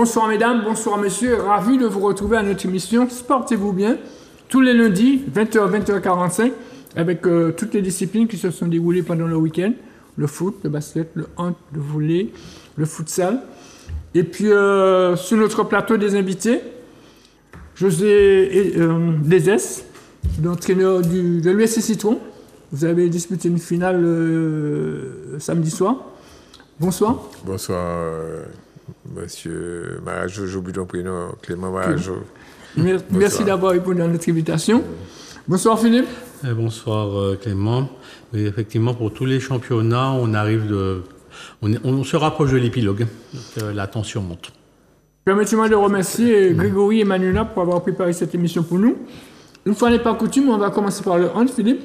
Bonsoir mesdames, bonsoir messieurs, ravi de vous retrouver à notre émission Sportez-vous bien, tous les lundis, 20h, 20h45, avec toutes les disciplines qui se sont déroulées pendant le week-end, le foot, le basket, le hand, le volley, le futsal. Et puis sur notre plateau des invités, José Dezès, l'entraîneur de l'USC Citron. Vous avez disputé une finale samedi soir. Bonsoir. Bonsoir, monsieur Marajo, j'oublie ton prénom, Clément Marajo. Merci d'avoir répondu à notre invitation. Bonsoir Philippe. Bonsoir Clément. Oui, effectivement, pour tous les championnats, on se rapproche de l'épilogue. Donc la tension monte. Permettez-moi de remercier Grégory et Manuela pour avoir préparé cette émission pour nous. Une fois n'est pas coutume, on va commencer par le hand, Philippe,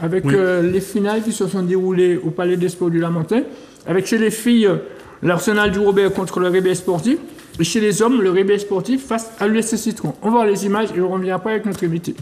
avec les finales qui se sont déroulées au Palais des Sports du Lamentin. Avec chez les filles, l'Arsenal du Robert contre le Réveil Sportif. Et chez les hommes, le Réveil Sportif face à l'USC Citron. On va voir les images et on revient après avec notre invité.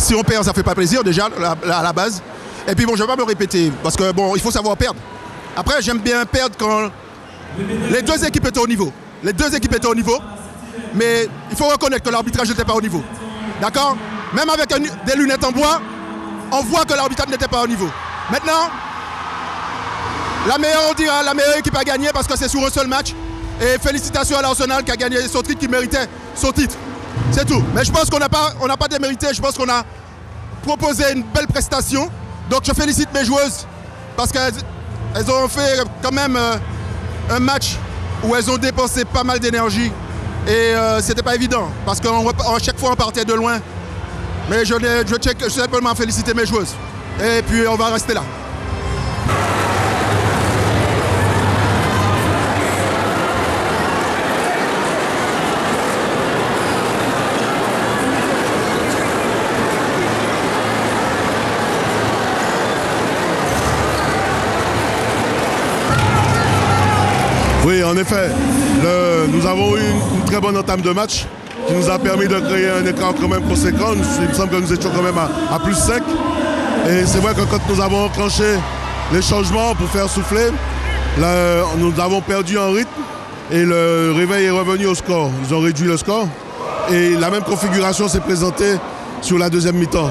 Si on perd, ça fait pas plaisir déjà à la base. Et puis bon, je vais pas me répéter parce que bon, il faut savoir perdre. Après, j'aime bien perdre quand les deux équipes étaient au niveau. Les deux équipes étaient au niveau, mais il faut reconnaître que l'arbitrage n'était pas au niveau. D'accord? Même avec des lunettes en bois, on voit que l'arbitrage n'était pas au niveau. Maintenant, la meilleure équipe a gagné parce que c'est sur un seul match. Et félicitations à l'Arsenal qui a gagné son titre, qui méritait son titre. C'est tout. Mais je pense qu'on n'a pas démérité. Je pense qu'on a proposé une belle prestation. Donc je félicite mes joueuses parce qu'elles ont fait quand même un match où elles ont dépensé pas mal d'énergie. Et c'était pas évident parce qu'à chaque fois on partait de loin. Mais je simplement féliciter mes joueuses. Et puis on va rester là. Oui, en effet, nous avons eu une très bonne entame de match qui nous a permis de créer un écart quand même conséquent. Il me semble que nous étions quand même à plus 5. Et c'est vrai que quand nous avons enclenché les changements pour faire souffler, nous avons perdu en rythme et le Réveil est revenu au score. Ils ont réduit le score et la même configuration s'est présentée sur la deuxième mi-temps.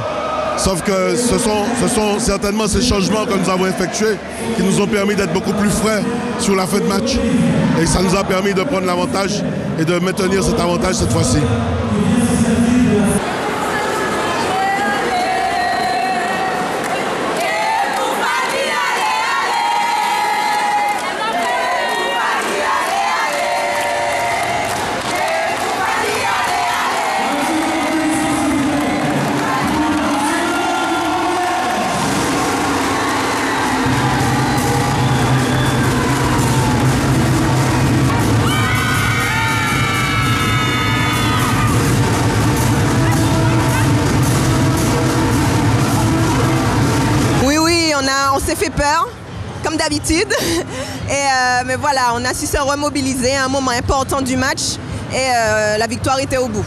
Sauf que ce sont certainement ces changements que nous avons effectués qui nous ont permis d'être beaucoup plus frais sur la fin de match. Et ça nous a permis de prendre l'avantage et de maintenir cet avantage cette fois-ci. s'est fait peur, comme d'habitude. Mais voilà, on a su se remobiliser à un moment important du match et la victoire était au bout.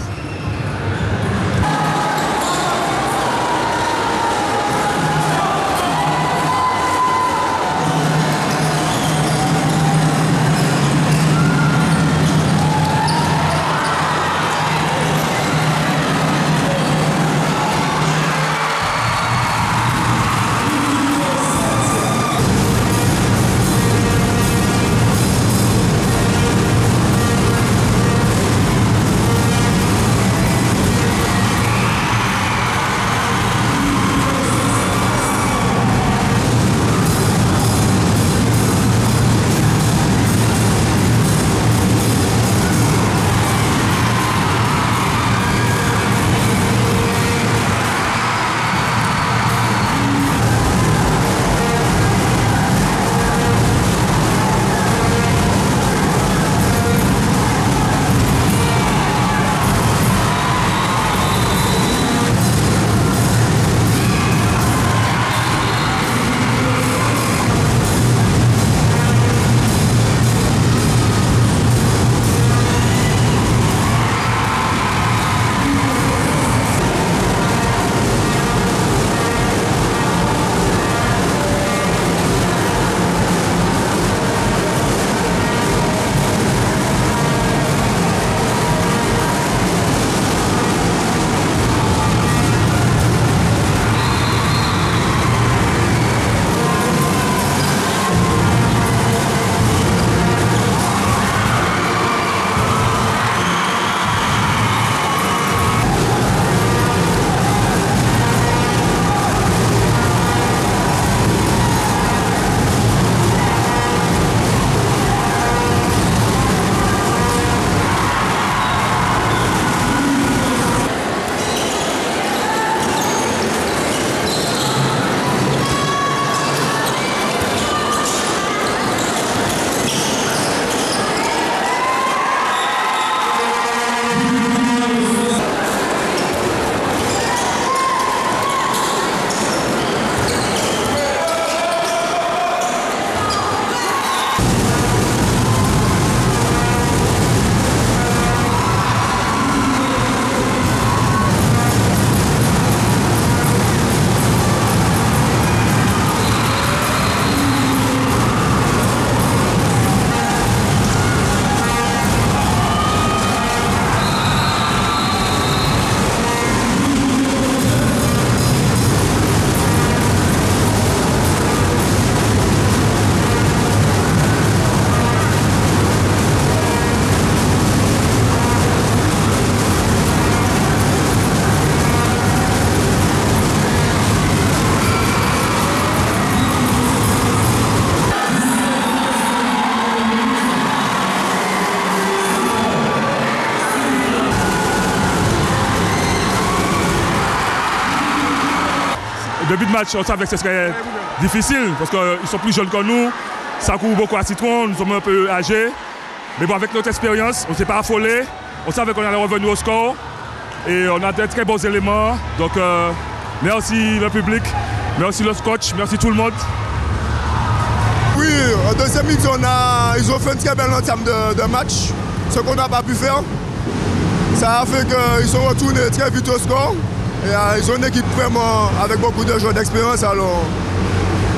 début de match, on savait que ce serait difficile parce qu'ils sont plus jeunes que nous, ça court beaucoup à citron, nous sommes un peu âgés. Mais bon, avec notre expérience, on ne s'est pas affolé, on savait qu'on allait revenir au score et on a de très bons éléments. Donc merci le public, merci le coach, merci tout le monde. Oui, en deuxième mi-temps, ils ont fait une très belle entame de match, ce qu'on n'a pas pu faire. Ça a fait qu'ils sont retournés très vite au score. Et, ils ont une équipe vraiment avec beaucoup de joueurs d'expérience. Alors,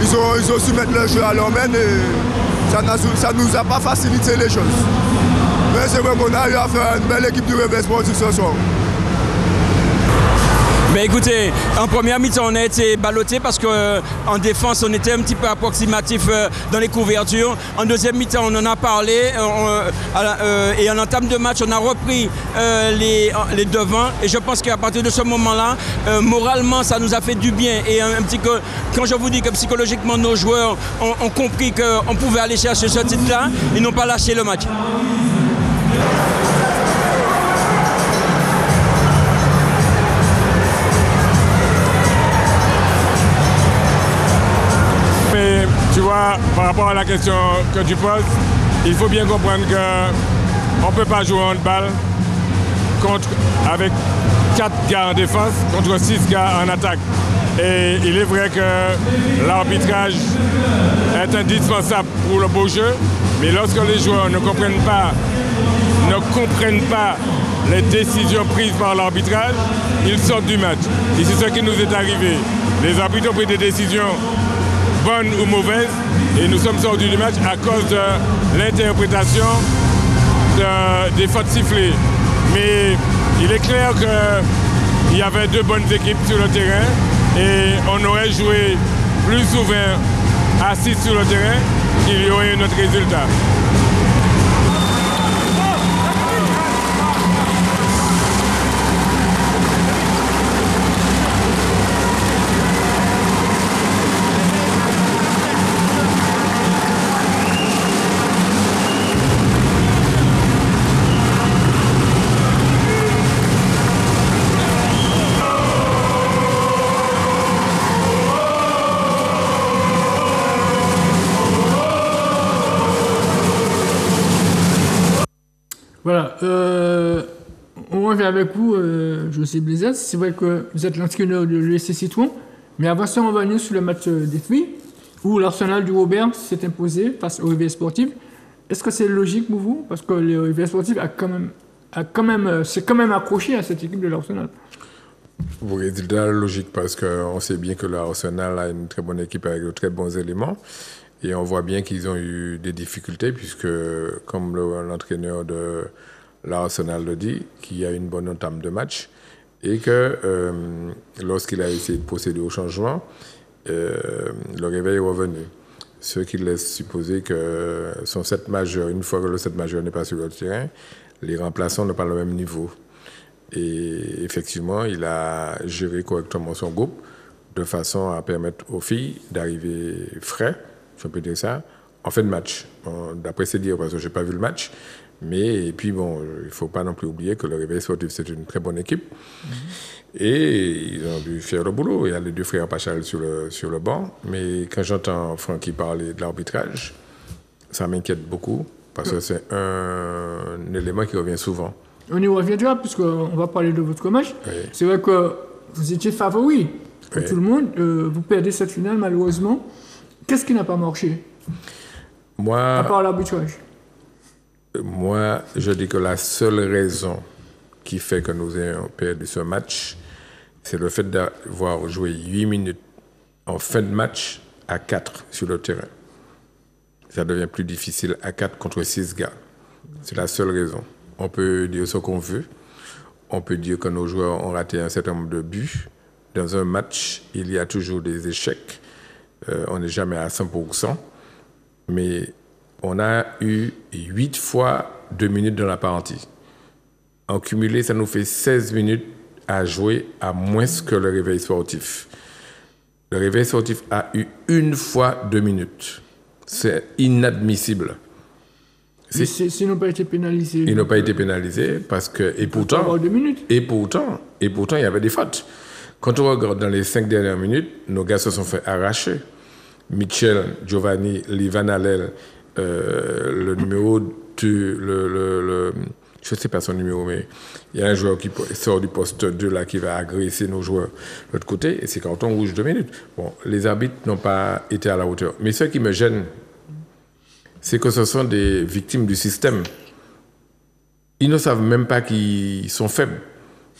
ils ont su mettre le jeu à leur main et ça ne nous a pas facilité les choses. Mais c'est vrai qu'on a eu à faire une belle équipe du Réveil Sportif ce soir. Ben écoutez, en première mi-temps, on a été ballotté parce qu'en défense, on était un petit peu approximatif dans les couvertures. En deuxième mi-temps, on en a parlé et en entame de match, on a repris les devants. Et je pense qu'à partir de ce moment-là, moralement, ça nous a fait du bien. Et un petit peu, quand je vous dis que psychologiquement, nos joueurs ont compris qu'on pouvait aller chercher ce titre-là, ils n'ont pas lâché le match. Tu vois, par rapport à la question que tu poses, il faut bien comprendre qu'on ne peut pas jouer en handball avec 4 gars en défense contre 6 gars en attaque. Et il est vrai que l'arbitrage est indispensable pour le beau jeu, mais lorsque les joueurs ne comprennent pas les décisions prises par l'arbitrage, ils sortent du match. Et c'est ce qui nous est arrivé. Les arbitres ont pris des décisions bonnes ou mauvaises, et nous sommes sortis du match à cause de l'interprétation des fautes sifflées. Mais il est clair qu'il y avait 2 bonnes équipes sur le terrain et on aurait joué plus souvent à 6 sur le terrain qu'il y aurait un autre résultat. Voilà, on revient avec vous, José Blizet. C'est vrai que vous êtes l'entraîneur de l'USC Citron, mais avant ça, on va venir sur le match des filles, où l'Arsenal du Robert s'est imposé face au Réveil Sportif. Est-ce que c'est logique pour vous? Parce que le Réveil Sportif s'est quand même accroché à cette équipe de l'Arsenal. Oui, c'est logique parce qu'on sait bien que l'Arsenal a une très bonne équipe avec de très bons éléments. Et on voit bien qu'ils ont eu des difficultés puisque, comme l'entraîneur de l'Arsenal le dit, qu'il y a une bonne entame de match et que lorsqu'il a essayé de procéder au changement, le Réveil est revenu. Ce qui laisse supposer que son set majeur, une fois que le set majeur n'est pas sur le terrain, les remplaçants n'ont pas le même niveau. Et effectivement, il a géré correctement son groupe de façon à permettre aux filles d'arriver frais, si on peut dire ça, en fin de match. Bon, d'après ses dires, parce que je n'ai pas vu le match. Mais, et puis bon, il ne faut pas non plus oublier que le Réveil Sportif, c'est une très bonne équipe. Et ils ont dû faire le boulot. Il y a les 2 frères Pachal sur le banc. Mais quand j'entends Francky parler de l'arbitrage, ça m'inquiète beaucoup, parce que c'est un élément qui revient souvent. On y reviendra, puisqu'on va parler de votre match. Oui. C'est vrai que vous étiez favori pour tout le monde. Vous perdez cette finale, malheureusement. Qu'est-ce qui n'a pas marché? À part l'arbitrage. Moi, je dis que la seule raison qui fait que nous ayons perdu ce match, c'est le fait d'avoir joué 8 minutes en fin de match à 4 sur le terrain. Ça devient plus difficile à 4 contre 6 gars. C'est la seule raison. On peut dire ce qu'on veut. On peut dire que nos joueurs ont raté un certain nombre de buts. Dans un match, il y a toujours des échecs. On n'est jamais à 100%. Mais on a eu 8 fois 2 minutes dans la partie. En cumulé, ça nous fait 16 minutes à jouer à moins que le Réveil Sportif. Le Réveil Sportif a eu 1 fois 2 minutes. C'est inadmissible. Ils n'ont pas été pénalisés. Ils n'ont pas été pénalisés parce que... Et pourtant, il y avait des fautes. Quand on regarde dans les 5 dernières minutes, nos gars se sont fait arracher. Mitchell, Giovanni, Lee Van Alel, le numéro 2, je ne sais pas son numéro, mais il y a un joueur qui sort du poste 2 là, qui va agresser nos joueurs de l'autre côté, et c'est carton rouge 2 minutes. Bon, les arbitres n'ont pas été à la hauteur. Mais ce qui me gêne, c'est que ce sont des victimes du système. Ils ne savent même pas qu'ils sont faibles.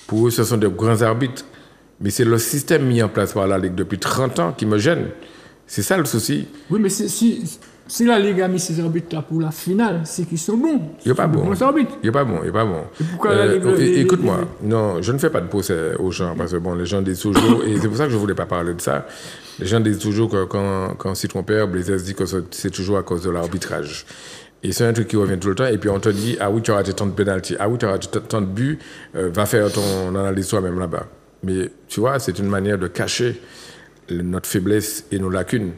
Pour eux, ce sont des grands arbitres. Mais c'est le système mis en place par la Ligue depuis 30 ans qui me gêne. C'est ça le souci. Oui, mais si la Ligue a mis ses arbitres là pour la finale, c'est qu'ils sont bons. Il n'est pas bon. Il n'est pas bon. Et pourquoi la Ligue écoute-moi, non, je ne fais pas de procès aux gens, parce que bon, les gens disent toujours, et c'est pour ça que je ne voulais pas parler de ça, les gens disent toujours que quand Citron perd, Blaise dit que c'est toujours à cause de l'arbitrage. Et c'est un truc qui revient tout le temps, et puis on te dit, ah oui, tu as raté tant de pénalty, ah oui, tu as raté tant de buts, va faire ton analyse toi-même là-bas. Mais tu vois, c'est une manière de cacher notre faiblesse et nos lacunes.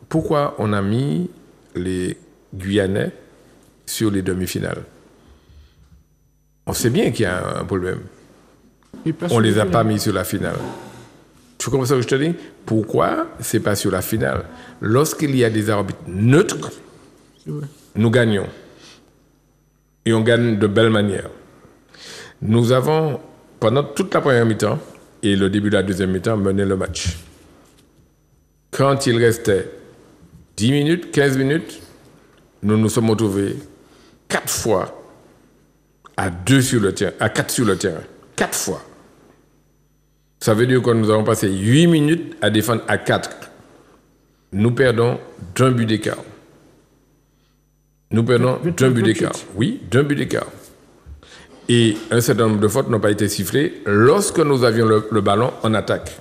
Pourquoi on a mis les Guyanais sur les demi-finales? On sait bien qu'il y a un problème. On ne les a pas mis sur la finale. Tu comprends ce que je te dis? Pourquoi ce n'est pas sur la finale? Lorsqu'il y a des arbitres neutres, nous gagnons. Et on gagne de belle manière. Nous avons, pendant toute la première mi-temps et le début de la deuxième mi-temps, mené le match. Quand il restait 10 minutes, 15 minutes, nous nous sommes retrouvés 4 fois à 4 sur le terrain. 4 fois. Ça veut dire que nous avons passé 8 minutes à défendre à 4. Nous perdons d'un but d'écart. Nous perdons d'un but d'écart. Oui, d'un but d'écart. Et un certain nombre de fautes n'ont pas été sifflées lorsque nous avions le ballon en attaque.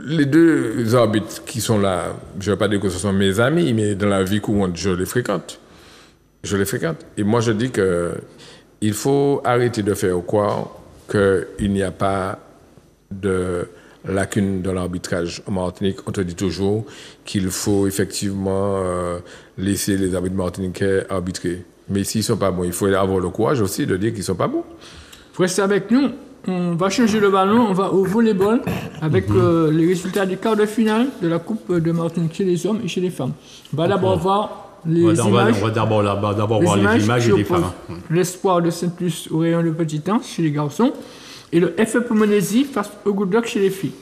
Les deux arbitres qui sont là, je ne vais pas dire que ce sont mes amis, mais dans la vie courante, je les fréquente. Et moi, je dis qu'il faut arrêter de faire croire qu'il n'y a pas de lacune dans l'arbitrage. En Martinique, on te dit toujours qu'il faut effectivement laisser les arbitres martiniquais arbitrer. Mais s'ils ne sont pas bons, il faut avoir le courage aussi de dire qu'ils ne sont pas bons. Vous restez avec nous. On va changer le ballon, on va au volleyball avec les résultats des quarts de finale de la Coupe de Martinique chez les hommes et chez les femmes. On va d'abord voir les images. On va d'abord voir les images et les femmes. L'espoir de Saint-Luce au rayon de petit temps chez les garçons et le FE Pomonésie face au Good Luck chez les filles.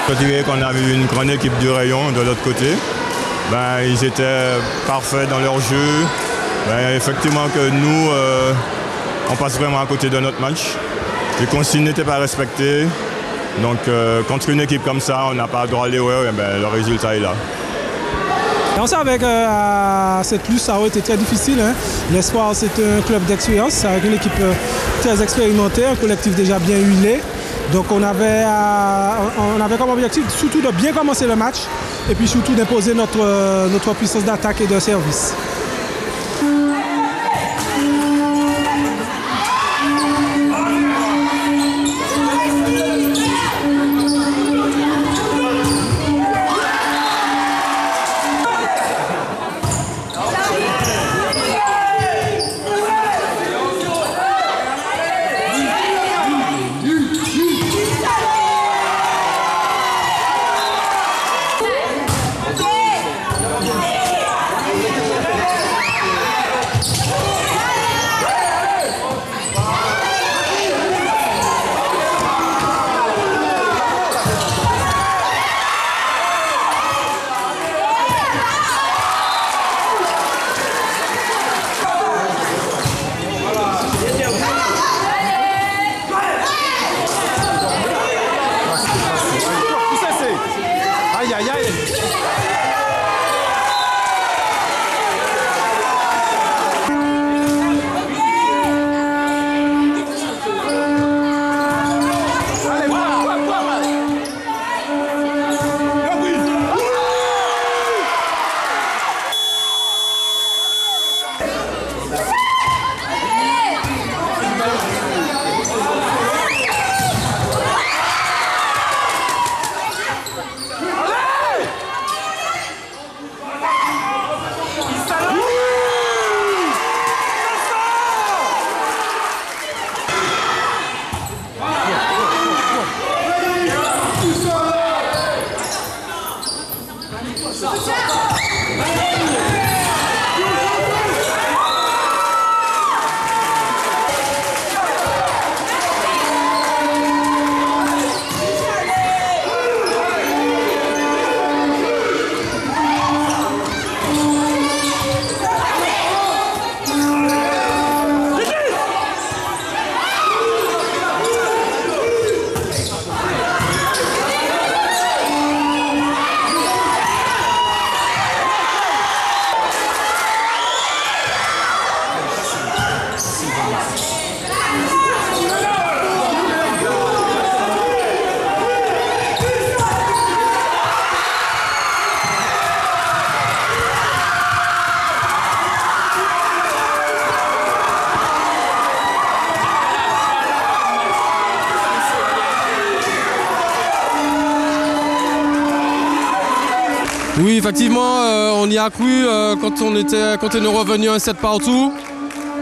Je dirais qu'on a eu une grande équipe du rayon de l'autre côté. Ben, ils étaient parfaits dans leur jeu. Ben, effectivement que nous, on passe vraiment à côté de notre match. Les consignes n'étaient pas respectées. Donc contre une équipe comme ça, on n'a pas le droit à l'erreur, et ben, le résultat est là. On savait que cette lutte, ça aurait été très difficile. Hein. L'Espoir, c'est un club d'expérience, avec une équipe très expérimentée, un collectif déjà bien huilé. Donc on avait comme objectif surtout de bien commencer le match et puis surtout d'imposer notre puissance d'attaque et de service. Oui, effectivement, on y a cru quand on est revenu un 7 partout.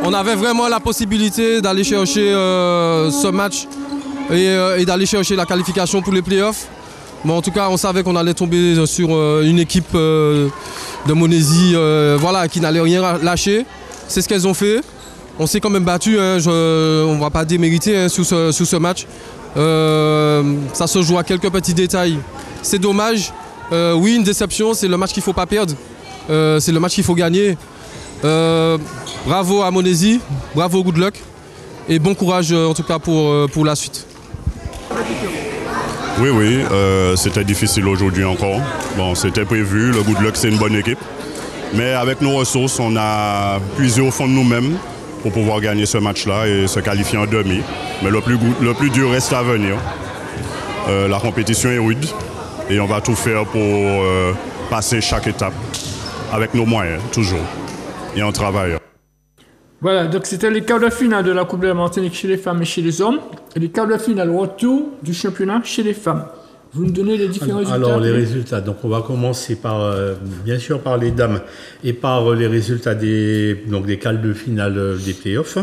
On avait vraiment la possibilité d'aller chercher ce match et d'aller chercher la qualification pour les playoffs. Mais en tout cas, on savait qu'on allait tomber sur une équipe de Monésy voilà, qui n'allait rien lâcher. C'est ce qu'elles ont fait. On s'est quand même battu, hein, on ne va pas démériter hein, sur ce match. Ça se joue à quelques petits détails. C'est dommage. Oui, une déception, c'est le match qu'il ne faut pas perdre. C'est le match qu'il faut gagner. Bravo à Monésy, bravo Good Luck et bon courage en tout cas pour la suite. Oui, c'était difficile aujourd'hui encore. Bon, c'était prévu, le Good Luck c'est une bonne équipe. Mais avec nos ressources, on a puisé au fond de nous-mêmes pour pouvoir gagner ce match-là et se qualifier en demi. Mais le plus dur reste à venir. La compétition est rude. Et on va tout faire pour passer chaque étape avec nos moyens, toujours. Et on travaille. Voilà, donc c'était les quarts de finale de la Coupe de la Martinique chez les femmes et chez les hommes. Et les quarts de finale retour du championnat chez les femmes. Vous nous donnez les différents résultats? Alors, les résultats. Donc, on va commencer par, bien sûr, par les dames et par les résultats des quarts de finale des playoffs.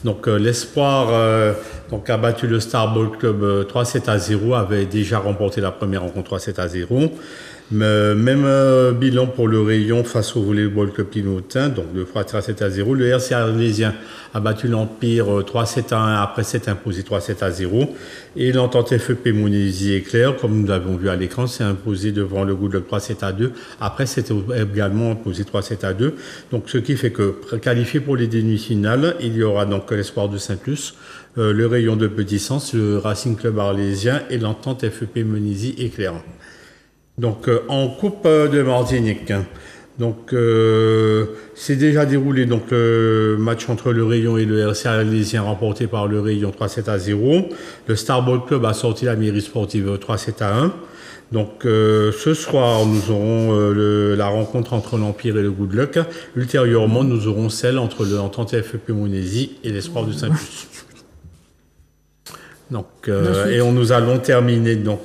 Donc, l'Espoir a battu le Starball Club 3-7-0, avait déjà remporté la première rencontre 3-7-0. Même bilan pour le Rayon face au Volleyball Club Pinotin, donc 2 fois 3-7-0. Le RC Arlésien a battu l'Empire 3-7-1, après s'être imposé 3-7-0. Et l'entente FEP Montérégie Éclair, comme nous l'avons vu à l'écran, s'est imposé devant le Good Luck 3-7-2. Après, c'était également imposé 3-7-2. Donc, ce qui fait que, qualifié pour les demi-finales, il y aura donc l'Espoir de Saint-Luce, le Rayon de Petit Sens, le Racing Club Arlésien et l'entente FEP Montérégie Éclair. Donc, en Coupe de Martinique, donc c'est déjà déroulé donc le match entre le Rayon et le RC Arlésien remporté par le Rayon 3-7-0. Le Starball Club a sorti la mairie sportive 3-7-1. Donc ce soir, nous aurons la rencontre entre l'Empire et le Good Luck. Ultérieurement, nous aurons celle entre l'entente FEP Montérégie et l'Espoir de Saint-Luce. Donc, et nous allons terminer donc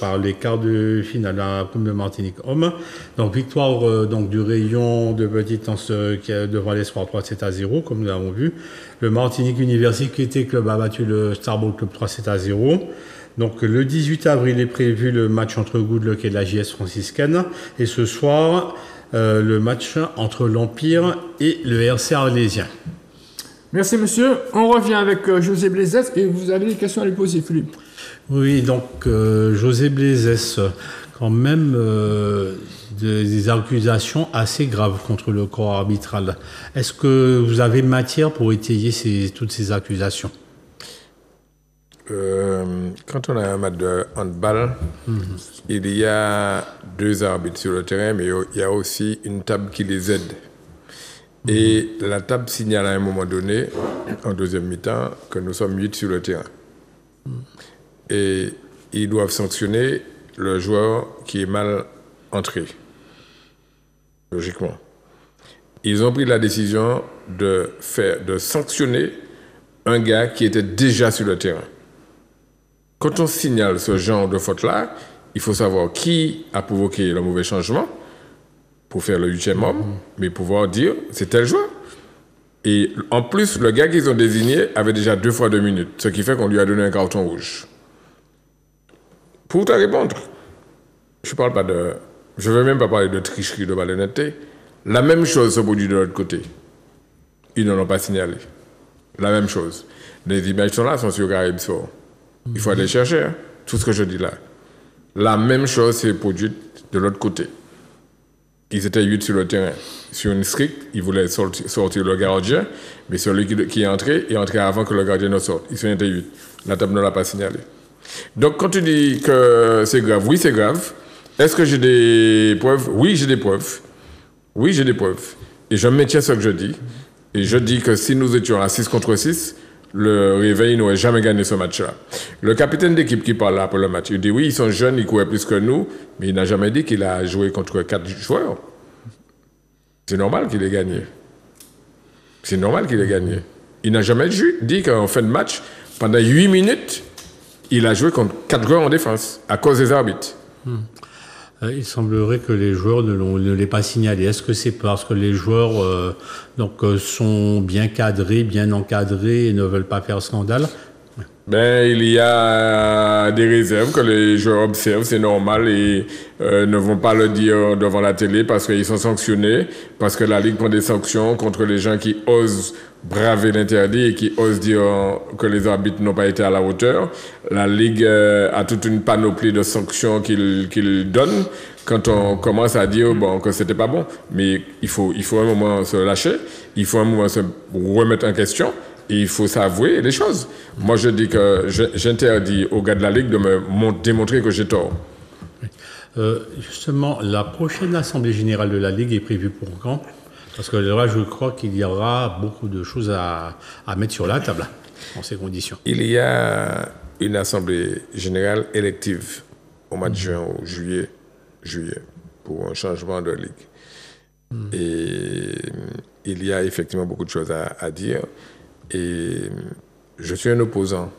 par les quarts de finale de la Coupe de Martinique Homme. Donc victoire donc du Rayon de Petit Sens qui est devant l'Espoir 3-7-0 comme nous l'avons vu. Le Martinique Université Club a battu le Starball Club 3-7-0. Donc le 18 avril est prévu le match entre Good Luck et la JS franciscaine. Et ce soir, le match entre l'Empire et le RC Arlésien. Merci, monsieur. On revient avec José Blaisès et vous avez des questions à lui poser, Philippe. Oui, donc José Blaisès, quand même des accusations assez graves contre le corps arbitral. Est-ce que vous avez matière pour étayer toutes ces accusations? Quand on a un match de handball, il y a 2 arbitres sur le terrain, mais il y a aussi une table qui les aide. Et la table signale à un moment donné, en deuxième mi-temps, que nous sommes 8 sur le terrain. Et ils doivent sanctionner le joueur qui est mal entré. Logiquement. Ils ont pris la décision de sanctionner un gars qui était déjà sur le terrain. Quand on signale ce genre de faute-là, il faut savoir qui a provoqué le mauvais changement pour faire le 8e homme, mais pouvoir dire c'est tel joueur. Et en plus, le gars qu'ils ont désigné avait déjà 2 fois 2 minutes, ce qui fait qu'on lui a donné un carton rouge. Pour te répondre, je ne veux même pas parler de tricherie, de malhonnêteté. La même chose se produit de l'autre côté. Ils ne l'ont pas signalé. La même chose. Les images sont là, sont sur Caraïbes Sport. Il faut aller chercher, hein, tout ce que je dis là. La même chose s'est produite de l'autre côté. Ils étaient 8 sur le terrain. Sur une stricte, ils voulaient sortir le gardien, mais celui qui est entré avant que le gardien ne sorte. Ils sont été 8. La table ne l'a pas signalé. Donc, quand tu dis que c'est grave, oui, c'est grave. Est-ce que j'ai des preuves? Oui, j'ai des preuves. Oui, j'ai des preuves. Et je maintiens ce que je dis. Et je dis que si nous étions à 6 contre 6, le Réveil n'aurait jamais gagné ce match-là. Le capitaine d'équipe qui parle là après le match, il dit oui, ils sont jeunes, ils couraient plus que nous, mais il n'a jamais dit qu'il a joué contre 4 joueurs. C'est normal qu'il ait gagné. C'est normal qu'il ait gagné. Il n'a jamais dit qu'en fin de match, pendant 8 minutes, il a joué contre 4 joueurs en défense, à cause des arbitres. Il semblerait que les joueurs ne l'aient pas signalé. Est-ce que c'est parce que les joueurs sont bien cadrés, bien encadrés et ne veulent pas faire scandale? Il y a des réserves que les joueurs observent, c'est normal, et ne vont pas le dire devant la télé parce qu'ils sont sanctionnés, parce que la Ligue prend des sanctions contre les gens qui osent braver l'interdit et qui osent dire que les arbitres n'ont pas été à la hauteur. La Ligue a toute une panoplie de sanctions qu'il donne quand on commence à dire que c'était pas bon. Mais il faut un moment se lâcher, il faut un moment se remettre en question. Et il faut s'avouer les choses. Moi, je dis que j'interdis aux gars de la Ligue de me démontrer que j'ai tort. Justement, la prochaine Assemblée Générale de la Ligue est prévue pour quand? Parce que là, je crois qu'il y aura beaucoup de choses à mettre sur la table en ces conditions. Il y a une Assemblée Générale élective au mois de juin ou juillet, pour un changement de Ligue. Et il y a effectivement beaucoup de choses à dire. Et je suis un opposant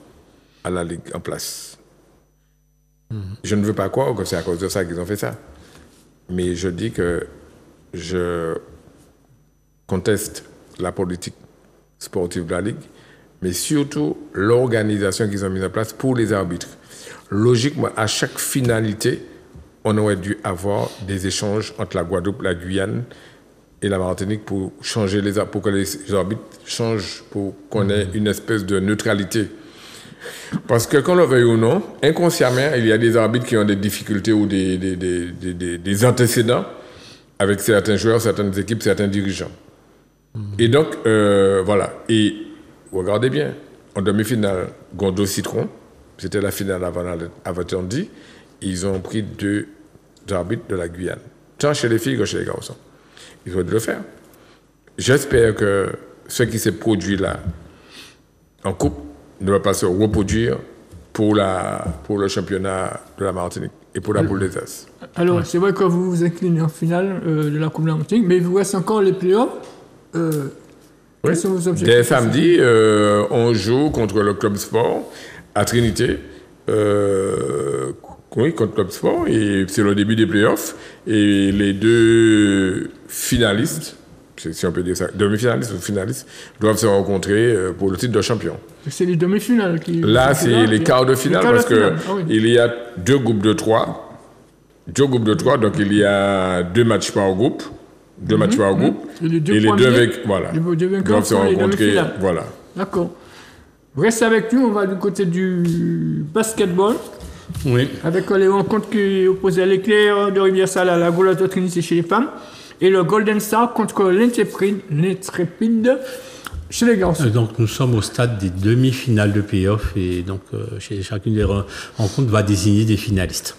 à la Ligue en place. Je ne veux pas croire que c'est à cause de ça qu'ils ont fait ça. Mais je dis que je conteste la politique sportive de la Ligue, mais surtout l'organisation qu'ils ont mise en place pour les arbitres. Logiquement, à chaque finalité, on aurait dû avoir des échanges entre la Guadeloupe, la Guyane et la Martinique pour changer pour que les arbitres changent, pour qu'on ait une espèce de neutralité. Parce que, qu'on le veuille ou non, inconsciemment, il y a des arbitres qui ont des difficultés ou des antécédents avec certains joueurs, certaines équipes, certains dirigeants. Et donc, voilà. Et regardez bien, en demi-finale, Gondo Citron, c'était la finale avant Tandy, ils ont pris 2 arbitres de la Guyane, tant chez les filles que chez les garçons. Ils ont dû le faire. J'espère que ce qui s'est produit là, en coupe, ne va pas se reproduire pour le championnat de la Martinique et pour la poule des As. Alors, c'est vrai que vous vous inclinez en finale de la Coupe de la Martinique, mais il vous reste encore les playoffs. Quels sont vos objectifs? Dès samedi, on joue contre le Club Sport à Trinité. Oui, contre Club Sport, et c'est le début des playoffs. Et les 2 finalistes, si on peut dire ça, demi-finalistes ou finalistes, doivent se rencontrer pour le titre de champion. C'est les demi-finales qui... Là, c'est les quarts de finale, parce qu'il y a 2 groupes de 3. 2 groupes de 3, donc il y a 2 matchs par groupe. 2 matchs par groupe. Et les 2 avec... Voilà. Doivent se rencontrer. Voilà. D'accord. Reste avec nous, on va du côté du basketball. Oui. Avec les rencontres qui opposaient l'Éclair de Rivière-Salée à la Gauloise de Trinité chez les femmes et le Golden Star contre l'Intrépide chez les garçons. Donc nous sommes au stade des demi-finales de play-off et donc chacune des rencontres va désigner des finalistes.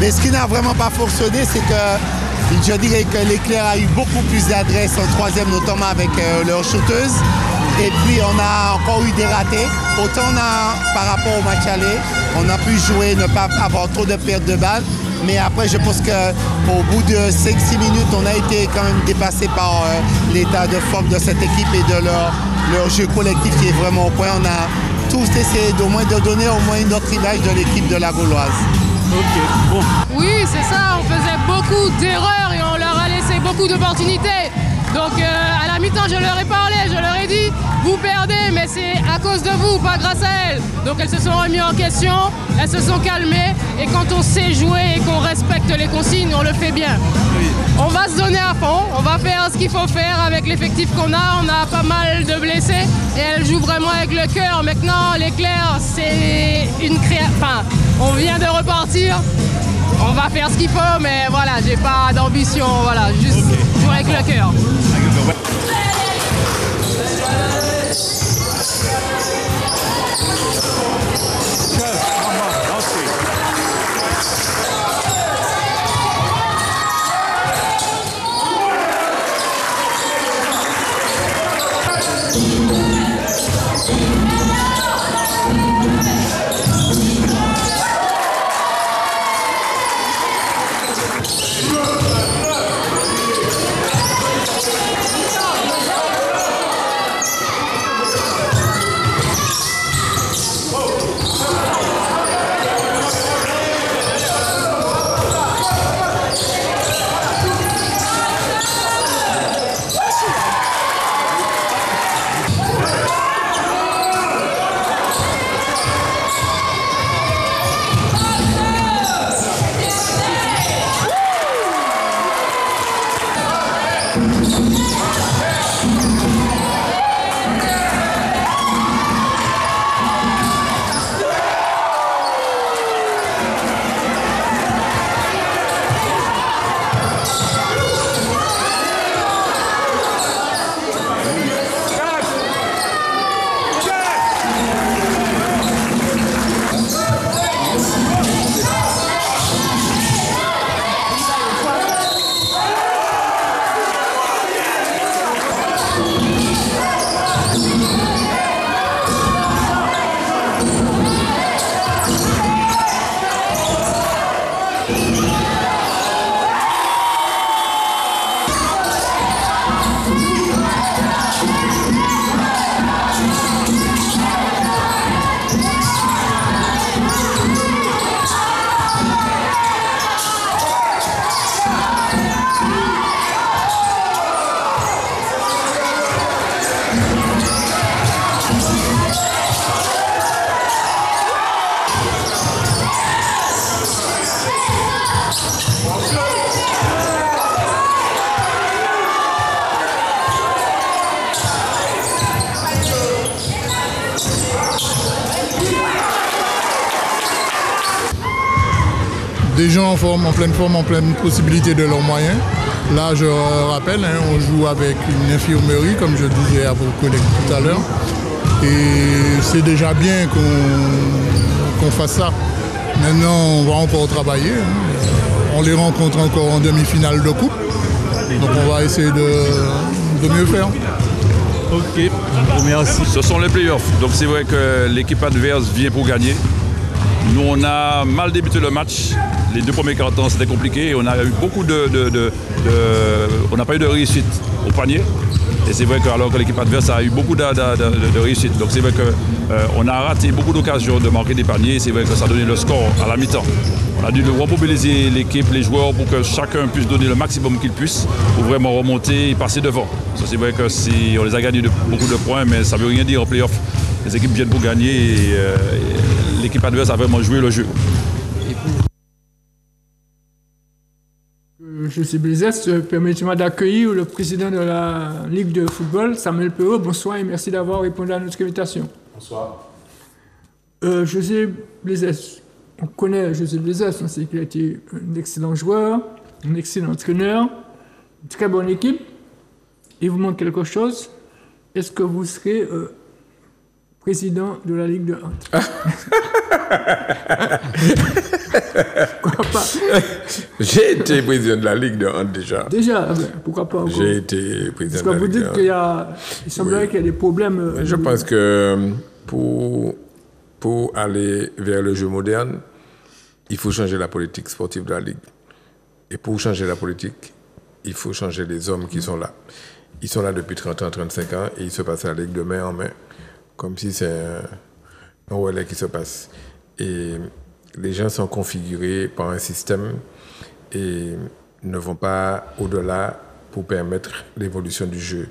Mais ce qui n'a vraiment pas fonctionné, c'est que Je dirais que l'Éclair a eu beaucoup plus d'adresse en troisième, notamment avec leurs shooteuses. Et puis on a encore eu des ratés. Autant par rapport au match aller, on a pu jouer, ne pas avoir trop de pertes de balles. Mais après, je pense qu'au bout de 5-6 minutes, on a été quand même dépassé par l'état de forme de cette équipe et de leur jeu collectif qui est vraiment au point. On a tous essayé d'au moins de donner au moins une autre image de l'équipe de la Gauloise. Ok, bon. Oui, c'est ça, on faisait beaucoup d'erreurs et on leur a laissé beaucoup d'opportunités. Donc à la mi-temps, je leur ai parlé, je leur ai dit, vous perdez, mais c'est à cause de vous, pas grâce à elles. Donc elles se sont remises en question, elles se sont calmées, et quand on sait jouer et qu'on respecte les consignes, on le fait bien. Oui. On va se donner à fond, on va faire ce qu'il faut faire avec l'effectif qu'on a. On a pas mal de blessés et elles jouent vraiment avec le cœur. Maintenant, l'Éclair, c'est une Enfin, on vient de repartir. On va faire ce qu'il faut, mais voilà, j'ai pas d'ambition, voilà, juste jouer avec le cœur. Des gens en forme, en pleine possibilité de leurs moyens. Là, je rappelle, on joue avec une infirmerie, comme je disais à vos collègues tout à l'heure. Et c'est déjà bien qu'on fasse ça. Maintenant, on va encore travailler. On les rencontre encore en demi-finale de coupe. Donc on va essayer de mieux faire. Ok, merci. Ce sont les playoffs. Donc c'est vrai que l'équipe adverse vient pour gagner. Nous, on a mal débuté le match. Les deux premiers quarts temps, c'était compliqué. On a eu beaucoup on n'a pas eu de réussite au panier. Et c'est vrai que alors que l'équipe adverse a eu beaucoup de réussite. Donc c'est vrai qu'on a raté beaucoup d'occasions de marquer des paniers. C'est vrai que ça a donné le score à la mi-temps. On a dû remobiliser l'équipe, les joueurs, pour que chacun puisse donner le maximum qu'il puisse pour vraiment remonter et passer devant. C'est vrai que on les a gagnés de beaucoup de points, mais ça ne veut rien dire en play-off. Les équipes viennent pour gagner et l'équipe adverse a vraiment joué le jeu. José Blizès, permettez-moi d'accueillir le président de la Ligue de football, Samuel Perrault. Bonsoir et merci d'avoir répondu à notre invitation. Bonsoir. José Blizès, on connaît José Blizès, on sait qu'il a été un excellent joueur, un excellent entraîneur, une très bonne équipe. Il vous manque quelque chose. Est-ce que vous serez président de la Ligue de hand? Pourquoi pas? J'ai été président de la Ligue de hand déjà. Déjà, pourquoi pas? J'ai été président de la Ligue. Parce que vous dites qu'il semblerait qu'il y a des problèmes. Je pense que pour aller vers le jeu moderne, il faut changer la politique sportive de la Ligue. Et pour changer la politique, il faut changer les hommes qui sont là. Ils sont là depuis 30 ans, 35 ans, et ils se passent la Ligue de main en main, comme si c'est un relais qui se passe. Et les gens sont configurés par un système et ne vont pas au-delà pour permettre l'évolution du jeu.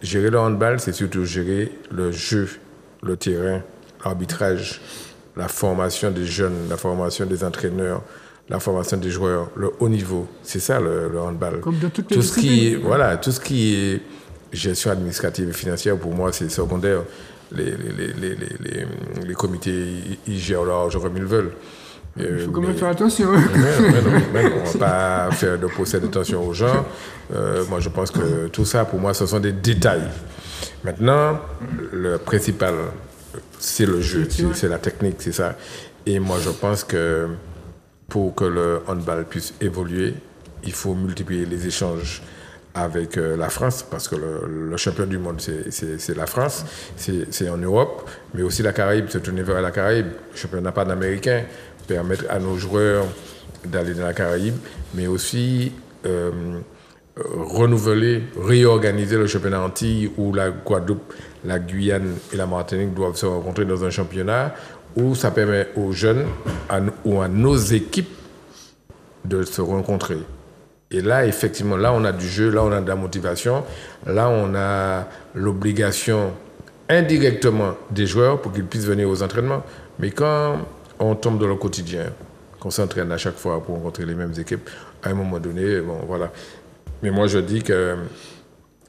Gérer le handball, c'est surtout gérer le jeu, le terrain, l'arbitrage, la formation des jeunes, la formation des entraîneurs, la formation des joueurs, le haut niveau. C'est ça le handball. Comme dans toutes les tout ce qui est gestion administrative et financière, pour moi, c'est secondaire. Les comités, ils gèrent leur argent comme ils veulent. Il faut quand même faire attention. Mais on ne va pas faire de procès d'attention aux gens. Moi, je pense que tout ça, pour moi, ce sont des détails. Maintenant, le principal, c'est le jeu, c'est la technique, c'est ça. Et moi, je pense que pour que le handball puisse évoluer, il faut multiplier les échanges avec la France, parce que le champion du monde, c'est la France, c'est en Europe, mais aussi la Caraïbe, se tourner vers la Caraïbe. Le championnat panaméricain, permettre à nos joueurs d'aller dans la Caraïbe, mais aussi renouveler, réorganiser le championnat Antilles, où la Guadeloupe, la Guyane et la Martinique doivent se rencontrer dans un championnat, où ça permet aux jeunes ou à nos équipes de se rencontrer. Et là, effectivement, là, on a du jeu, là, on a de la motivation, là, on a l'obligation indirectement des joueurs pour qu'ils puissent venir aux entraînements. Mais quand on tombe dans le quotidien, qu'on s'entraîne à chaque fois pour rencontrer les mêmes équipes, à un moment donné, bon, voilà. Mais moi, je dis que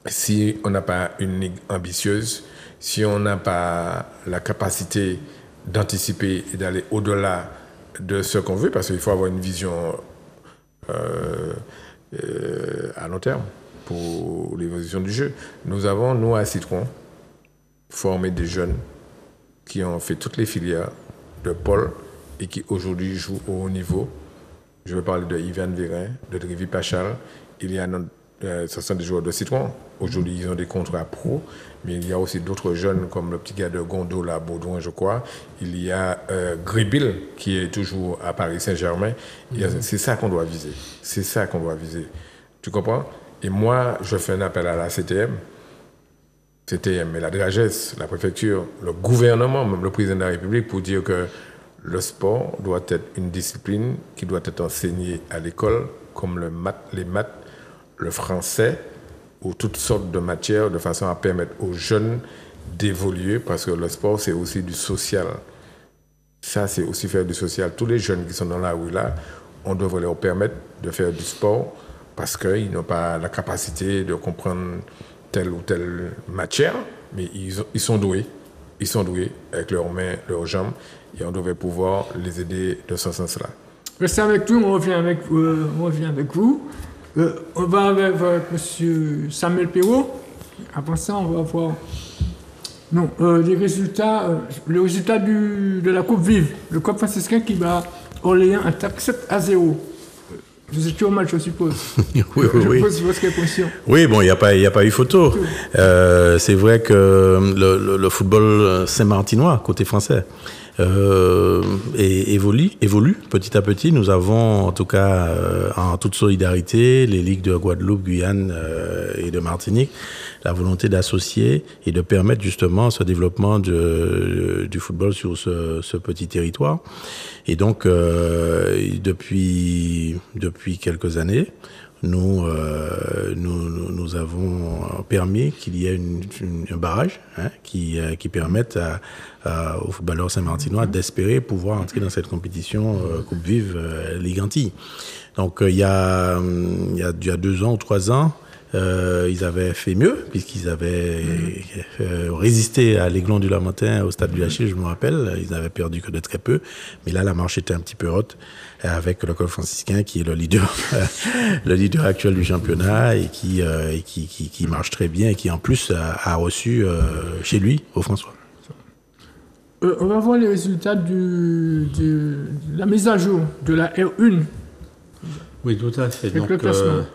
si on n'a pas une ligue ambitieuse, si on n'a pas la capacité d'anticiper et d'aller au-delà de ce qu'on veut, parce qu'il faut avoir une vision à long terme pour l'évolution du jeu. Nous avons, nous, à Citron, formé des jeunes qui ont fait toutes les filières de Paul et qui aujourd'hui jouent au haut niveau. Je veux parler de Yvan Vérin, de Drivi Pachal. Il y a ce sont des joueurs de Citron. Aujourd'hui, ils ont des contrats pro, mais il y a aussi d'autres jeunes comme le petit gars de Gondola, Baudouin, je crois. Il y a Grébil, qui est toujours à Paris Saint-Germain. C'est ça qu'on doit viser. C'est ça qu'on doit viser. Tu comprends? Et moi, je fais un appel à la CTM, mais la DRAGES, la préfecture, le gouvernement, même le président de la République, pour dire que le sport doit être une discipline qui doit être enseignée à l'école, comme les maths, le français, ou toutes sortes de matières, de façon à permettre aux jeunes d'évoluer, parce que le sport, c'est aussi du social. Ça, c'est aussi faire du social. Tous les jeunes qui sont dans la rue là, on devrait leur permettre de faire du sport, parce qu'ils n'ont pas la capacité de comprendre telle ou telle matière, mais ils sont doués. Ils sont doués avec leurs mains, leurs jambes, et on devrait pouvoir les aider de ce sens-là. Restez avec nous, on revient avec vous. On va avec M. Samuel Perrault. Après ça, on va voir les résultats, le résultat de la Coupe Vive. Le club franciscain qui bat Orléans en 7-0. Vous étiez au match, je suppose. Oui. Je pose votre question. Oui, bon, il n'y a pas eu photo. C'est vrai que le football saint-martinois, côté français, évolue petit à petit. Nous avons, en tout cas, en toute solidarité, les ligues de Guadeloupe, Guyane et de Martinique, la volonté d'associer et de permettre justement ce développement du football sur ce petit territoire. Et donc, depuis quelques années, nous avons permis qu'il y ait un barrage qui permette aux footballeurs saint-martinois d'espérer pouvoir entrer dans cette compétition Coupe Vive Ligue Antilles. Donc il y a 2 ans ou 3 ans, ils avaient fait mieux, puisqu'ils avaient résisté à l'Aiglon du Lamentin au stade du Achille, je me rappelle. Ils n'avaient perdu que de très peu. Mais là, la marche était un petit peu haute, avec le club franciscain qui est le leader actuel du championnat et qui marche très bien et qui, en plus, a reçu chez lui, au François. On va voir les résultats de la mise à jour de la R1. Oui, tout à fait. Avec le classement.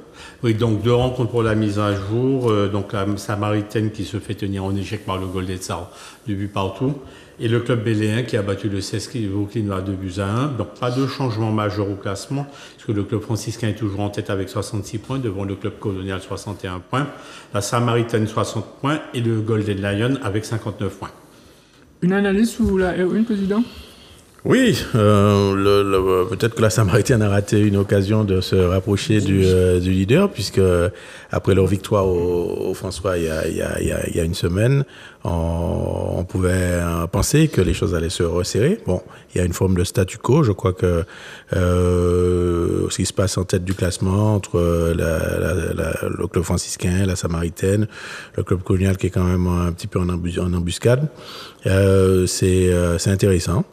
Oui, donc 2 rencontres pour la mise à jour. Donc la Samaritaine qui se fait tenir en échec par le Golden Tsar, 2 buts partout. Et le club béléen qui a battu le CSK Vauclin à 2-1. Donc pas de changement majeur au classement, puisque le club franciscain est toujours en tête avec 66 points, devant le club colonial 61 points, la Samaritaine 60 points et le Golden Lion avec 59 points. Une analyse sur la R1, Président ? Oui, peut-être que la Samaritaine a raté une occasion de se rapprocher du leader, puisque après leur victoire au François il y a une semaine, on pouvait penser que les choses allaient se resserrer. Bon, il y a une forme de statu quo. Je crois que ce qui se passe en tête du classement entre le club franciscain, la Samaritaine, le club colonial qui est quand même un petit peu en embuscade, c'est intéressant.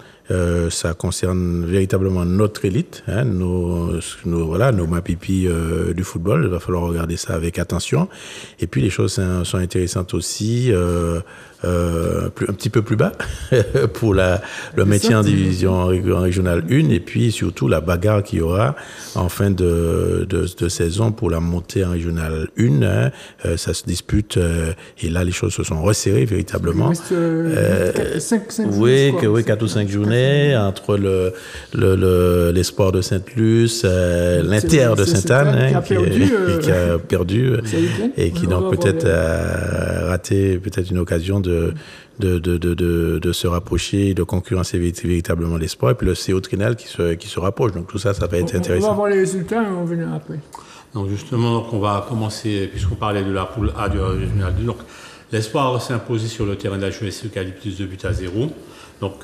Ça concerne véritablement notre élite, hein, nos mapipis du football. Il va falloir regarder ça avec attention. Et puis les choses sont intéressantes aussi, un petit peu plus bas pour le maintien en division régionale 1, et puis surtout la bagarre qu'il y aura en fin de saison pour la montée en régionale 1. Hein. Ça se dispute et là les choses se sont resserrées véritablement. Oui, 4 ou 5 journées entre l'espoir de Sainte-Luce, l'Inter de Sainte-Anne qui a perdu et qui donc peut-être a raté peut-être une occasion de se rapprocher, de concurrencer véritablement l'espoir, et puis le CO Trinel qui se rapproche. Donc tout ça va être intéressant. On va voir les résultats et on va venir après. Donc justement, donc on va commencer, puisqu'on parlait de la poule A du régional 2. Donc l'espoir s'est imposé sur le terrain de la JES Eucalyptus 2-0. Donc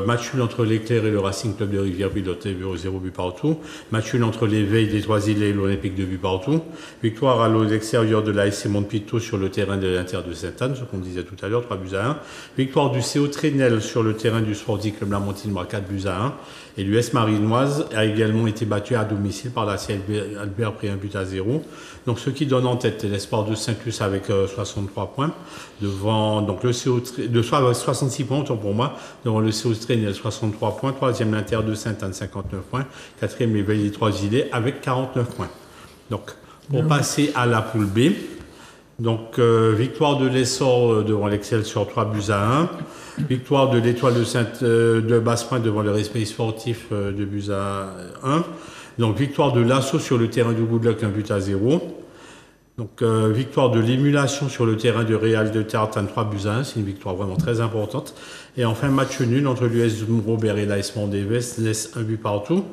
match nul entre l'Éclair et le Racing Club de Rivière, piloté 0 but partout. Match nul entre l'Éveil des Trois-Îles et l'Olympique 2 buts partout. Victoire à l'extérieur de l'ASC Montepito sur le terrain de l'Inter de Sainte-Anne, ce qu'on disait tout à l'heure, 3-1. Victoire du CO Trénel sur le terrain du Sporting Club La Montine, 4-1. Et l'US Marinoise a également été battu à domicile par la CL Albert, pris 1-0. Donc ce qui donne en tête l'espoir de Saint-Luce avec 63 points, devant donc le CO de 66 points autant pour moi, devant le CO Trénel 63 points, troisième l'Inter de Sainte-Anne 59 points, quatrième les Veilles des Trois-Îlets avec 49 points. Donc pour passer à la poule B, donc victoire de l'Essor devant l'Excel sur 3-1. Victoire de l'Étoile de Basse-Pointe devant le Respect Sportif 2-1. Donc victoire de l'Assaut sur le terrain du Good Luck 1-0. Donc victoire de l'Émulation sur le terrain de Réal de Tartane 3-1. C'est une victoire vraiment très importante. Et enfin match nul entre l'US Robert et l'AS Mont-des-Vestes, laisse 1 but partout.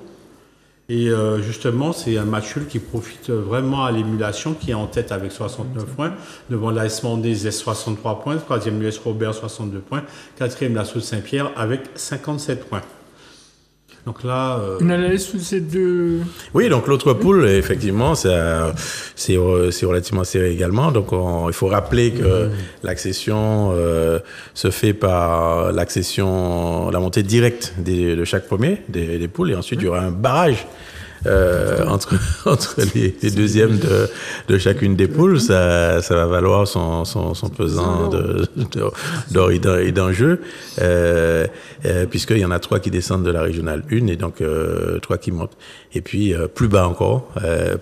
Et justement, c'est un match nul qui profite vraiment à l'Émulation, qui est en tête avec 69 points, devant l'AS Mandé 63 points, troisième l'US Robert 62 points, quatrième l'Assaut de Saint-Pierre avec 57 points. Donc là, une analyse sur ces deux. Oui, donc l'autre poule, effectivement, c'est relativement serré également. Donc il faut rappeler que l'accession se fait par la montée directe de chaque premier des poules, et ensuite il y aura un barrage entre les deuxièmes de chacune des poules. Ça va valoir son pesant d'or et d'enjeu, puisqu'il y en a 3 qui descendent de la régionale 1 et donc 3 qui montent. Et puis plus bas encore,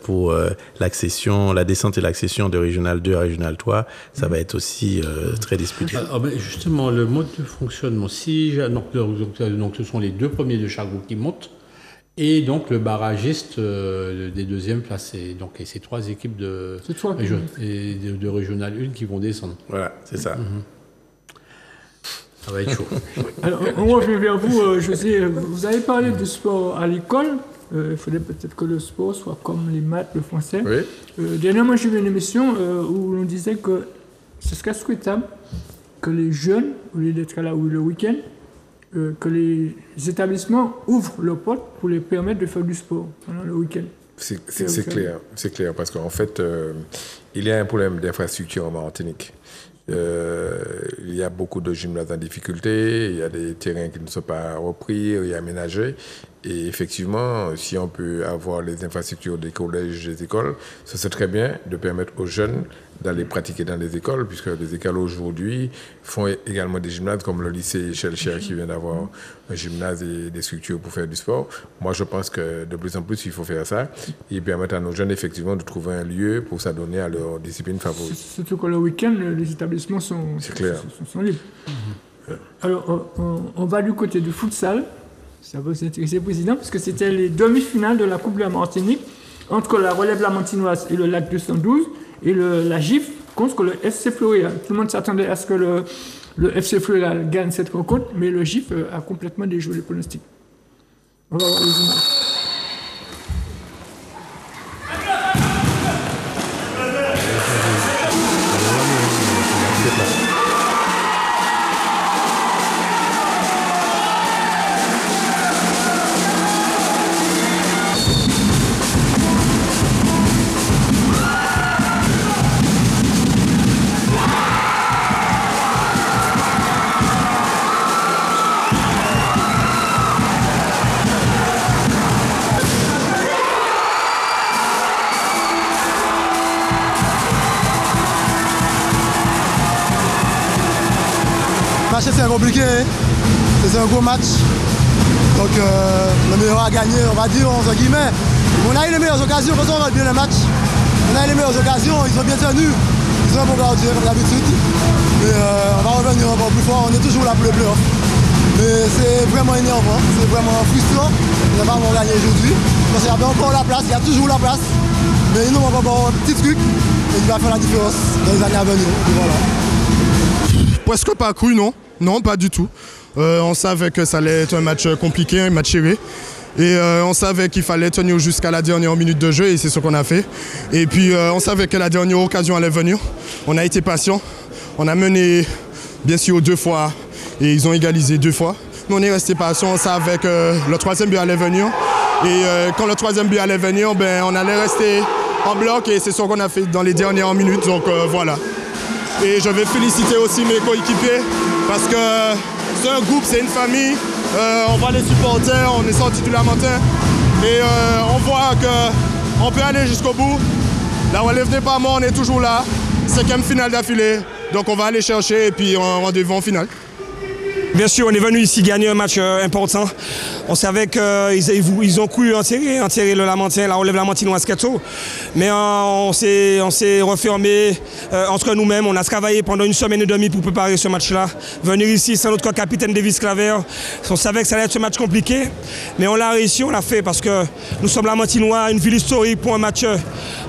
pour la descente et l'accession de régionale 2 à régionale 3, ça va être aussi très disputé. Justement, le mode de fonctionnement, donc ce sont les 2 premiers de chaque groupe qui montent, et donc le barragiste des deuxièmes placés. Donc, et ces 3 équipes de Régional 1 qui vont descendre. Voilà, c'est ça. Ça va être chaud. Alors, on revient vers vous, José. Vous avez parlé de sport à l'école. Il faudrait peut-être que le sport soit comme les maths, le français. Oui. Dernièrement, j'ai vu une émission où l'on disait que ce serait souhaitable que les jeunes, au lieu d'être là le week-end, que les établissements ouvrent leurs portes pour les permettre de faire du sport pendant le week-end. C'est clair, parce qu'en fait, il y a un problème d'infrastructure en Martinique. Il y a beaucoup de gymnases en difficulté, il y a des terrains qui ne sont pas repris et aménagés. Et effectivement, si on peut avoir les infrastructures des collèges, des écoles, ce serait très bien de permettre aux jeunes d'aller pratiquer dans les écoles, puisque les écoles aujourd'hui font également des gymnases, comme le lycée Chelcher qui vient d'avoir un gymnase et des structures pour faire du sport. Moi, je pense que de plus en plus, il faut faire ça et permettre à nos jeunes, effectivement, de trouver un lieu pour s'adonner à leur discipline favorite. Surtout que le week-end, les établissements sont libres. Alors, on va du côté du futsal. Ça va vous intéresser, Président, parce que c'était les demi-finales de la Coupe de la Martinique entre la Relève Lamantinoise et le Lac 212 et la GIF contre le FC Floréal. Tout le monde s'attendait à ce que le FC Floréal gagne cette rencontre, mais le GIF a complètement déjoué les pronostics. On va voir les images. C'est compliqué, c'est un gros match. Donc le meilleur a gagné, on va dire, entre guillemets. On a eu les meilleures occasions, quand on regarde bien le match. On a eu les meilleures occasions, ils sont bien tenus. Ils sont un bon gardien comme d'habitude. Mais on va revenir encore plus fort, on est toujours là pour le play-off. Mais c'est vraiment énervant, c'est vraiment frustrant. On n'a pas vraiment gagné aujourd'hui. Parce qu'il y avait encore la place, il y a toujours la place. Mais il nous manque encore un petit truc et il va faire la différence dans les années à venir. Et voilà. Presque pas cru, non. Non, pas du tout. On savait que ça allait être un match compliqué, un match serré. Et on savait qu'il fallait tenir jusqu'à la dernière minute de jeu et c'est ce qu'on a fait. Et puis on savait que la dernière occasion allait venir. On a été patient. On a mené bien sûr 2 fois et ils ont égalisé 2 fois. Mais on est resté patient. On savait que le 3e but allait venir. Et quand le 3e but allait venir, ben, on allait rester en bloc et c'est ce qu'on a fait dans les dernières minutes. Donc voilà. Et je vais féliciter aussi mes coéquipiers parce que c'est un groupe, c'est une famille. On voit les supporters, on est sortis du Lamentin et on voit qu'on peut aller jusqu'au bout. La relève n'est pas mort, on est toujours là. 5e finale d'affilée, donc on va aller chercher et puis on rendez-vous en finale. Bien sûr, on est venu ici gagner un match important. On savait qu'ils ont cru enterrer le Lamentin, la relève lamantinoise Keto. Mais on s'est refermé entre nous-mêmes. On a travaillé pendant 1 semaine et demie pour préparer ce match-là. Venir ici sans notre capitaine Davis Claver, on savait que ça allait être un match compliqué. Mais on l'a réussi, on l'a fait parce que nous sommes Lamantinois, une ville historique pour un match,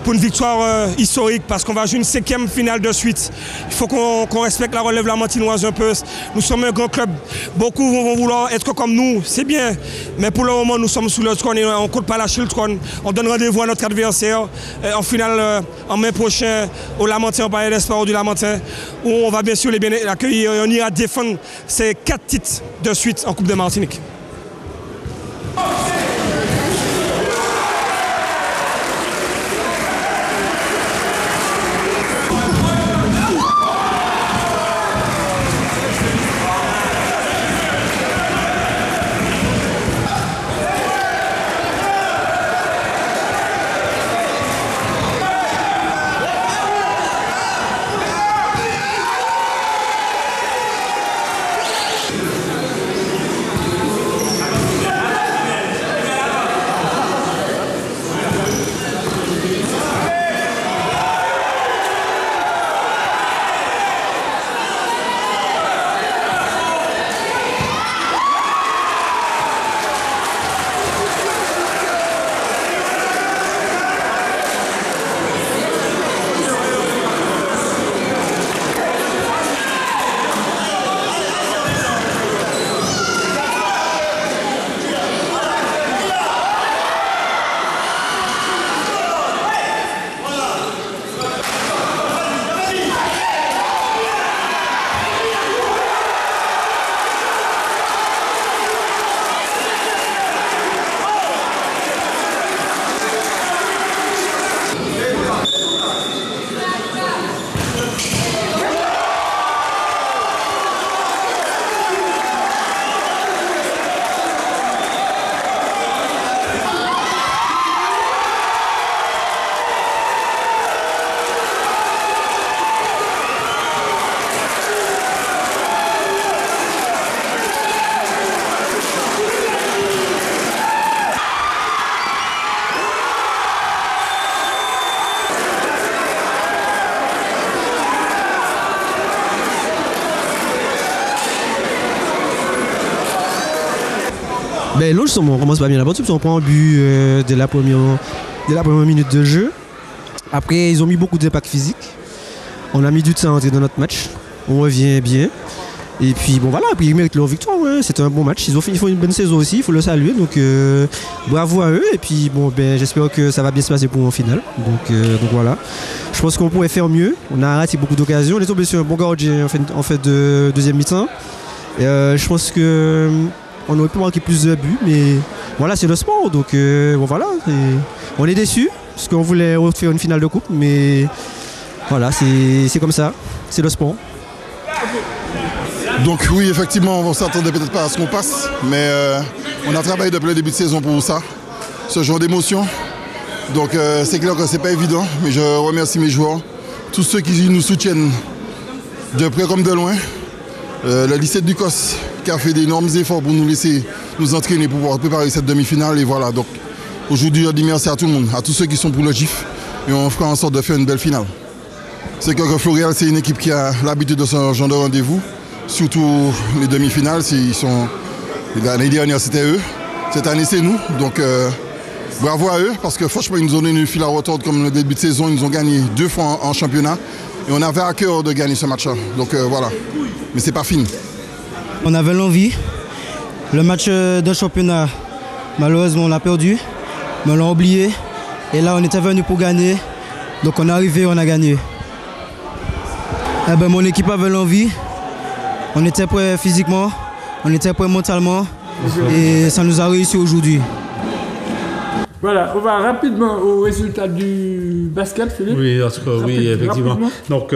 pour une victoire historique parce qu'on va jouer une 5e finale de suite. Il faut qu'on respecte la relève lamantinoise un peu. Nous sommes un grand club. Beaucoup vont vouloir être comme nous, c'est bien. Mais pour le moment, nous sommes sous le trône et on ne compte pas lâcher le trône. On donne rendez-vous à notre adversaire en finale en mai prochain au Lamentin, au Palais des Sports du Lamentin, où on va bien sûr les bien accueillir et on ira défendre ces 4 titres de suite en Coupe de Martinique. Ben, là, justement, on commence pas bien l'aventure, on prend un but dès la première minute de jeu. Après, ils ont mis beaucoup d'impact physique. On a mis du temps à entrer dans notre match. On revient bien. Et puis, bon, voilà, puis ils méritent leur victoire. Ouais. C'était un bon match. Ils font une bonne saison aussi, il faut le saluer. Donc, bravo à eux. Et puis, bon, ben, j'espère que ça va bien se passer pour eux en finale. Donc voilà. Je pense qu'on pourrait faire mieux. On a raté beaucoup d'occasions. On est tombé sur un bon gardien en fait de deuxième mi-temps. Je pense qu'on aurait pu marquer plus de buts. Mais voilà, c'est le sport. Donc, bon, voilà. On est déçus parce qu'on voulait refaire une finale de coupe. Mais voilà, c'est comme ça. C'est le sport. Donc oui, effectivement, on ne s'attendait peut-être pas à ce qu'on passe, mais on a travaillé depuis le début de saison pour ça, ce genre d'émotion. Donc c'est clair que ce n'est pas évident, mais je remercie mes joueurs, tous ceux qui nous soutiennent de près comme de loin. Le lycée de Ducos qui a fait d'énormes efforts pour nous laisser nous entraîner pour pouvoir préparer cette demi-finale. Et voilà, donc aujourd'hui, je dis merci à tout le monde, à tous ceux qui sont pour le GIF, et on fera en sorte de faire une belle finale. C'est clair que Floréal, c'est une équipe qui a l'habitude de ce genre de rendez-vous. Surtout les demi-finales, l'année dernière c'était eux, cette année c'est nous. Donc bravo à eux parce que franchement ils nous ont donné une file à retordre comme le début de saison. Ils nous ont gagné 2 fois en championnat et on avait à cœur de gagner ce match-là. Donc voilà, mais c'est pas fini. On avait l'envie. Le match de championnat, malheureusement on l'a perdu, mais on l'a oublié. Et là on était venu pour gagner, donc on est arrivé, on a gagné. Eh ben, mon équipe avait l'envie. On était prêts physiquement, on était prêts mentalement et ça nous a réussi aujourd'hui. Voilà, on va rapidement au résultat du basket, Philippe. Oui, parce que, oui, effectivement. Rapidement. Donc,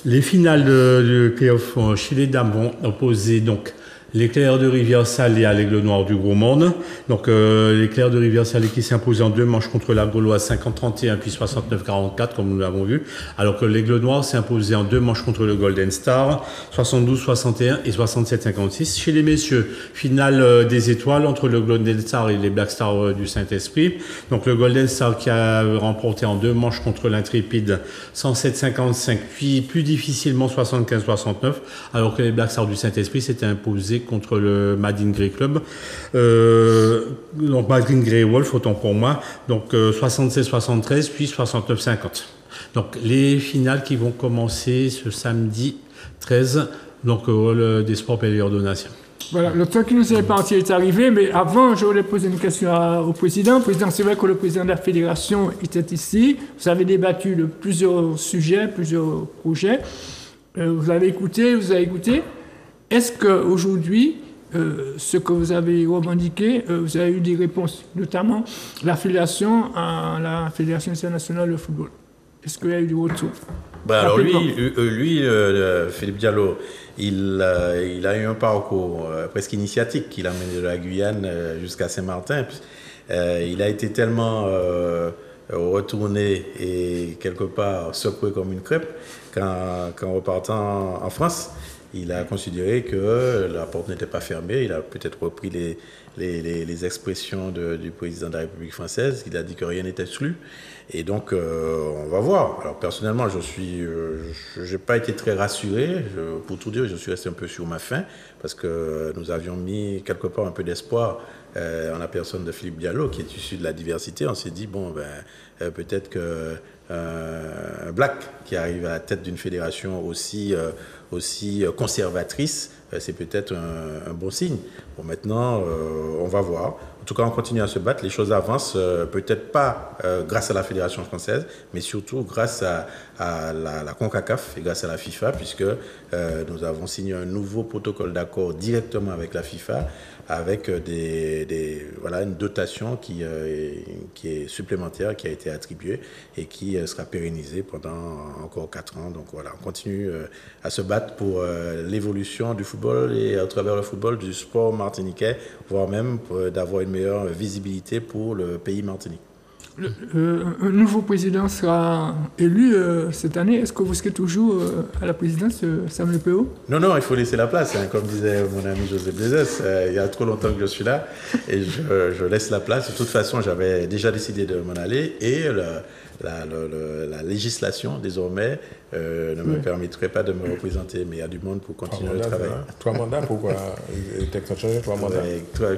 les finales de playoff chez les dames vont opposer donc l'Éclair de Rivière-Salée à l'Aigle Noir du Gros Monde. Donc l'Éclair de Rivière-Salée qui s'est imposé en 2 manches contre la Gauloise 50-31 puis 69-44 comme nous l'avons vu. Alors que l'Aigle Noir s'est imposé en 2 manches contre le Golden Star 72-61 et 67-56. Chez les messieurs, finale des étoiles entre le Golden Star et les Black Stars du Saint-Esprit. Donc le Golden Star qui a remporté en 2 manches contre l'Intrépide 107-55 puis plus difficilement 75-69 alors que les Black Stars du Saint-Esprit s'étaient imposés contre le Madin Grey Club, donc Madin Grey Wolf, autant pour moi, donc 76-73 puis 69-50. Donc les finales qui vont commencer ce samedi 13, donc des sports Pellier de Nation. Voilà, le temps qui nous est parti est arrivé, mais avant, je voulais poser une question au président. Président, c'est vrai que le président de la fédération était ici. Vous avez débattu de plusieurs sujets, plusieurs projets. Vous avez écouté. Est-ce qu'aujourd'hui, ce que vous avez revendiqué, vous avez eu des réponses, notamment l'affiliation à la Fédération internationale de football? Est-ce qu'il y a eu du retour? Alors lui, Philippe Diallo, il a eu un parcours presque initiatique. Il a mené de la Guyane jusqu'à Saint-Martin. Il a été tellement retourné et quelque part secoué comme une crêpe qu'en repartant en France, il a considéré que la porte n'était pas fermée. Il a peut-être repris les expressions du président de la République française. Il a dit que rien n'était exclu. Et donc, on va voir. Alors, personnellement, je n'ai pas été très rassuré. Pour tout dire, je suis resté un peu sur ma faim parce que nous avions mis quelque part un peu d'espoir en la personne de Philippe Diallo, qui est issu de la diversité. On s'est dit, bon, peut-être qu'un black qui arrive à la tête d'une fédération aussi conservatrice, c'est peut-être un bon signe. Bon, maintenant, on va voir. En tout cas, on continue à se battre. Les choses avancent, peut-être pas grâce à la Fédération française, mais surtout grâce à la CONCACAF et grâce à la FIFA, puisque nous avons signé un nouveau protocole d'accord directement avec la FIFA, avec une dotation qui est supplémentaire, qui a été attribuée et qui sera pérennisée pendant encore 4 ans. Donc voilà, on continue à se battre pour l'évolution du football et à travers le football du sport martiniquais, voire même d'avoir une meilleure visibilité pour le pays martinique. Un nouveau président sera élu cette année. Est-ce que vous serez toujours à la présidence, Samuel Péo? Non, il faut laisser la place. Comme disait mon ami José Blaisès, il y a trop longtemps que je suis là et je laisse la place. De toute façon, j'avais déjà décidé de m'en aller et la législation, désormais, ne me permettrait pas de me représenter, mais il y a du monde pour continuer le travail. 3 mandats, pourquoi? Les textes ont changé, 3 mandats.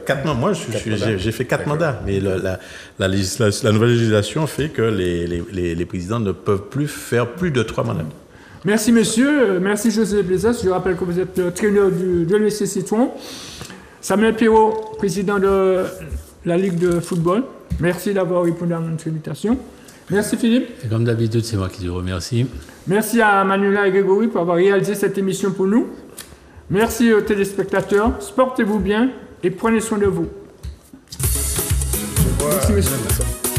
4 mandats. Moi, j'ai fait 4 mandats, mais la nouvelle législation fait que les présidents ne peuvent plus faire plus de 3 mandats. Merci monsieur, merci José Blezas. Je rappelle que vous êtes le traîneur de l'USC Citron. Samuel Pirot, président de la Ligue de football. Merci d'avoir répondu à notre invitation. Merci Philippe. Et comme d'habitude, c'est moi qui vous remercie. Merci à Manuela et Grégory pour avoir réalisé cette émission pour nous. Merci aux téléspectateurs. Portez-vous bien et prenez soin de vous. Merci monsieur.